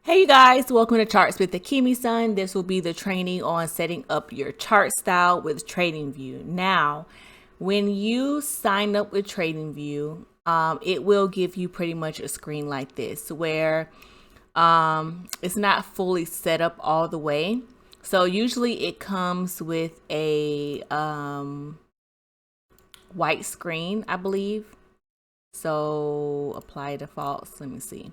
Hey you guys, welcome to Charts with Akemi-san. This will be the training on setting up your chart style with TradingView. Now, when you sign up with TradingView, it will give you pretty much a screen like this where it's not fully set up all the way. So usually it comes with a white screen, I believe. So apply defaults. Let me see.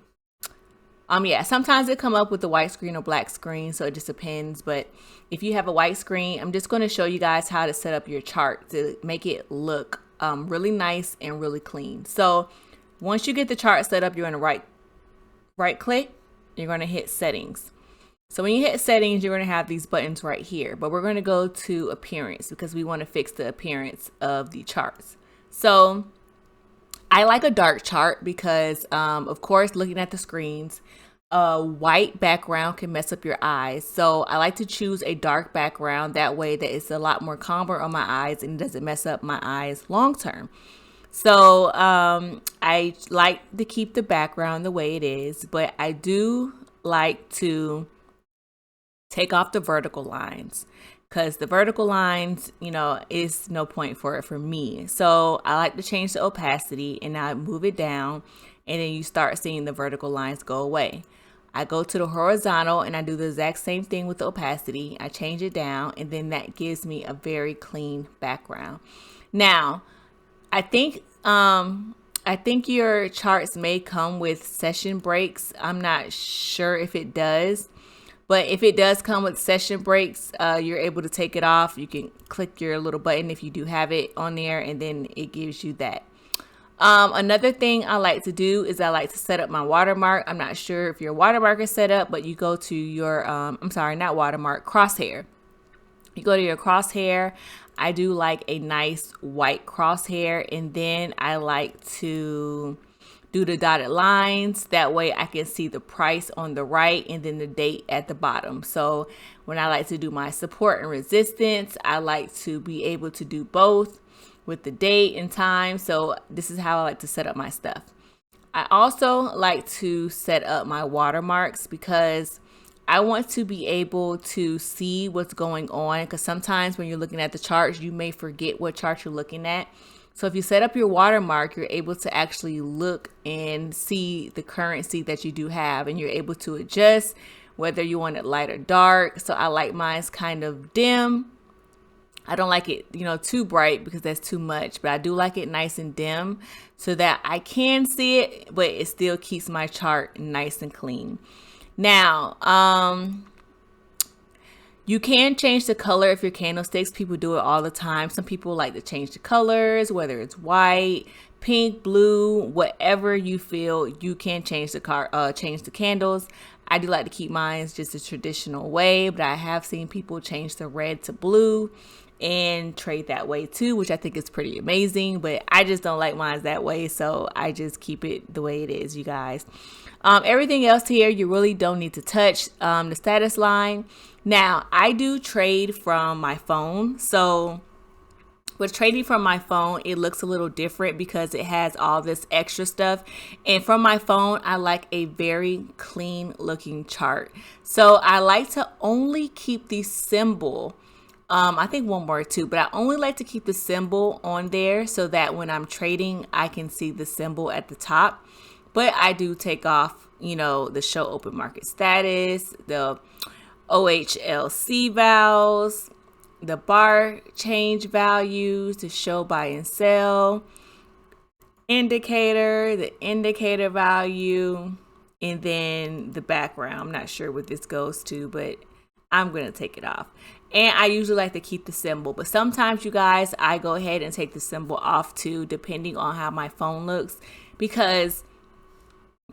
Yeah, sometimes it come up with the white screen or black screen, so it just depends. But if you have a white screen, I'm just going to show you guys how to set up your chart to make it look really nice and really clean. So once you get the chart set up, you're going to right click, you're going to hit settings. So when you hit settings, you're going to have these buttons right here, but we're going to go to appearance because we want to fix the appearance of the charts. So I like a dark chart because, of course, looking at the screens, a white background can mess up your eyes. So I like to choose a dark background. That way that it's a lot more calmer on my eyes and it doesn't mess up my eyes long term. So I like to keep the background the way it is, but I do like to take off the vertical lines, because the vertical lines, is no point for it for me. So I like to change the opacity and I move it down, and then you start seeing the vertical lines go away. I go to the horizontal and I do the exact same thing with the opacity. I change it down, and then that gives me a very clean background. Now, I think your charts may come with session breaks. I'm not sure if it does. But if it does come with session breaks, you're able to take it off. You can click your little button if you do have it on there, and then it gives you that. Another thing I like to do is I like to set up my watermark. I'm not sure if your watermark is set up, but you go to your, not watermark, crosshair. You go to your crosshair. I do like a nice white crosshair, and then I like to do the dotted lines. That way I can see the price on the right and then the date at the bottom. So when I like to do my support and resistance, I like to be able to do both with the date and time. So this is how I like to set up my stuff. I also like to set up my watermarks because I want to be able to see what's going on, because sometimes when you're looking at the charts, you may forget what chart you're looking at. So if you set up your watermark, you're able to actually look and see the currency that you do have, and you're able to adjust whether you want it light or dark. So I like mine's kind of dim. I don't like it, too bright because that's too much, but I do like it nice and dim so that I can see it, but it still keeps my chart nice and clean. Now, you can change the color of your candlesticks. People do it all the time. Some people like to change the colors, whether it's white, pink, blue, whatever you feel. You can change the candles. I do like to keep mine just a traditional way, but I have seen people change the red to blue and trade that way too, which I think is pretty amazing, but I just don't like mine that way, so I just keep it the way it is, you guys. Everything else here you really don't need to touch. The status line. Now, I do trade from my phone, so with trading from my phone, it looks a little different because it has all this extra stuff. And from my phone, I like a very clean looking chart. So I like to only keep the symbol. I think one more too, but I only like to keep the symbol on there so that when I'm trading, I can see the symbol at the top. But I do take off, the show open market status, the OHLC vals, the bar change values to show buy and sell, indicator, the indicator value, and then the background. I'm not sure what this goes to, but I'm going to take it off. And I usually like to keep the symbol, but sometimes, you guys, I go ahead and take the symbol off too, depending on how my phone looks, because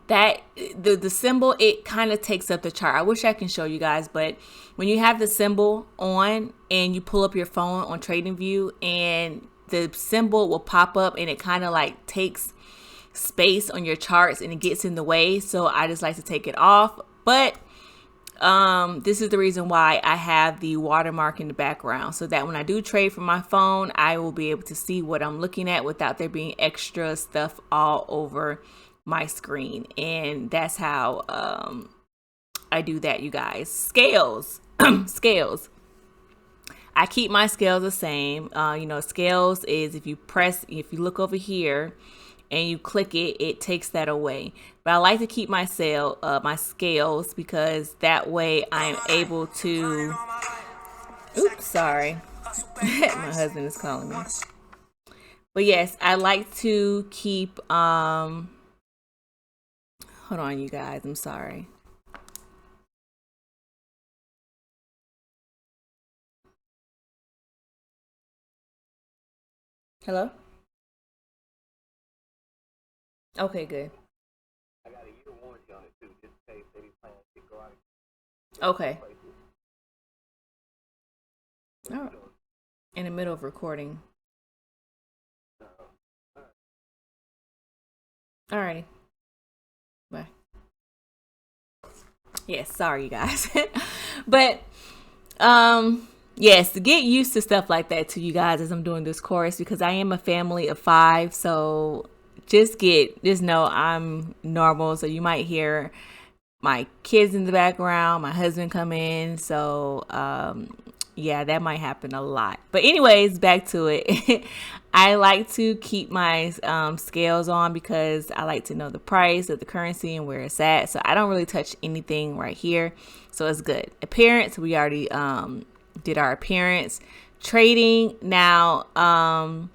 that the symbol, it kind of takes up the chart. I wish I can show you guys, but when you have the symbol on and you pull up your phone on TradingView, and the symbol will pop up and it kind of like takes space on your charts and it gets in the way. So I just like to take it off. But this is the reason why I have the watermark in the background, so that when I do trade from my phone, I will be able to see what I'm looking at without there being extra stuff all over my screen. And that's how I do that, you guys. Scales. Scales. I keep my scales the same. Scales is if you look over here and you click it, it takes that away. But I like to keep my scales because that way I am able to. Oops, sorry. My husband is calling me. But yes, I like to keep. Hold on, you guys. I'm sorry. Hello? Okay, good. I got a year warranty on it too, just in case any plans go out. Okay. All right. In the middle of recording. Alrighty. Bye. Yes, sorry you guys. But yes, to get used to stuff like that to you guys as I'm doing this course, because I am a family of 5, so just know I'm normal. So you might hear my kids in the background, my husband come in, so yeah, that might happen a lot. But anyways, back to it. I like to keep my scales on because I like to know the price of the currency and where it's at. So I don't really touch anything right here. So it's good. Appearance, we already did our appearance. Trading, now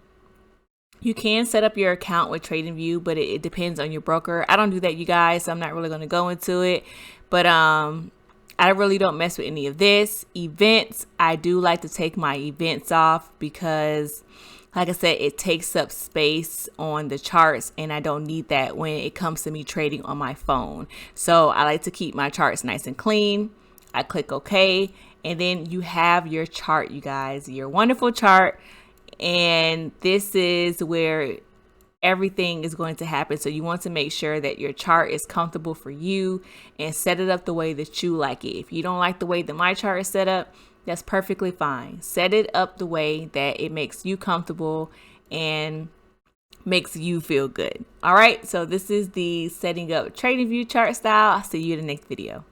you can set up your account with TradingView, but it depends on your broker. I don't do that, you guys, so I'm not really going to go into it. But I really don't mess with any of this. Events, I do like to take my events off because, like I said, it takes up space on the charts and I don't need that when it comes to me trading on my phone. So I like to keep my charts nice and clean. I click OK, and then you have your chart, you guys, your wonderful chart. And this is where everything is going to happen. So you want to make sure that your chart is comfortable for you and set it up the way that you like it. If you don't like the way that my chart is set up, that's perfectly fine. Set it up the way that it makes you comfortable and makes you feel good. All right, so this is the setting up TradingView chart style. I'll see you in the next video.